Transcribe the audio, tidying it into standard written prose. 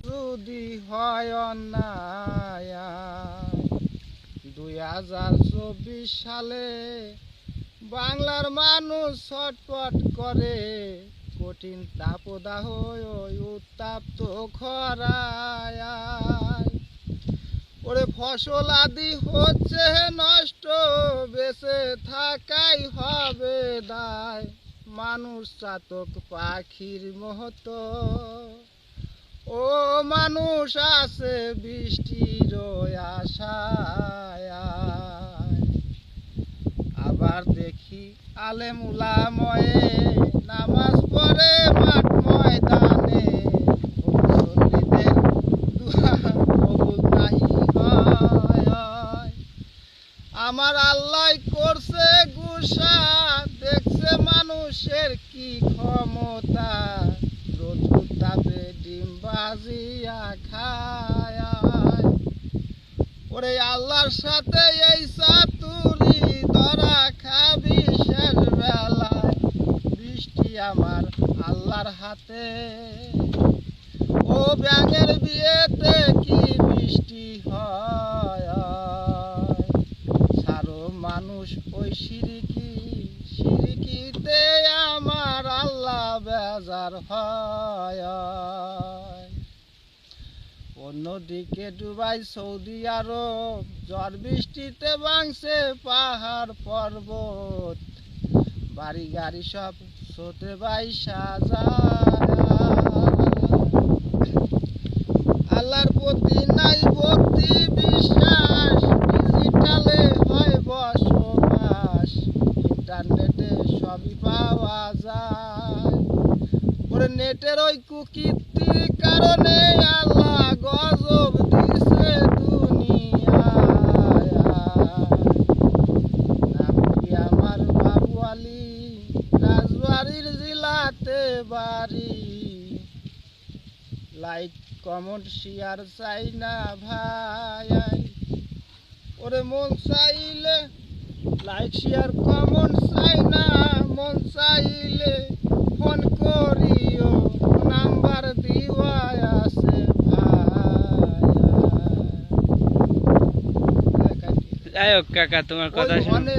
যদি হয় অন্যায় 2024 সালে বাংলার মানুষ ছটফট করে কঠিন তাপদাহ উত্তাপ্ত খরায় ওরে ফসল আদি হচ্ছে নষ্ট বেঁচে থাকাই হবে দায় মানুষ চাতক পাখির মহতো ও মানুষ আছে বৃষ্টির আশায় আবার দেখি আলেম উলামায়ে নামাজ পড়ে মাঠ ময়দানে মুসল্লিদের দুআ কবুল নাহি হয় আমার আল্লাহ করছে গুসা দেখছে মানুষের কি ক্ষমতা রোদ তাপে ডিম বাজিয়া খায় ওরে আল্লাহর সাথে এই চাতুরি ধরা খাবি শেষ বেলায় বৃষ্টি আমার আল্লাহর হাতে ও ব্যাঙের বিয়েতে কি বৃষ্টি হয় সারো মানুষ ওই সিরিকিতে আমার আল্লাহ বেজার হয় অন্যদিকে দুবাই সৌদি আরব ঝড় বৃষ্টিতে ভাঙছে পাহাড় পর্বত বাড়ি গাড়ি সব স্রোতে বাইসা যায় আল্লাহর প্রতি নাই ভক্তি বিশ্বাস ডিজিটালে হয় বসবাস ইন্টারনেটে সবই পাওয়া যায় ওরে নেটের ওই কুকীর্তির কারণে আল্লাহ গজব দিছে দুনিয়ায় নাম কি আমার বাবু আলী রাজবাড়ির জেলাতে বাড়ি লাইক কমেন্ট শেয়ার চাই না ভাই ওরে মন চাইলে লাইক শেয়ার কমেন্ট চাই না মন চাইলে ফোন করিও নাম্বার দিওয়া আছে ভাই যাই হোক কাকা তোমার কথা শুনে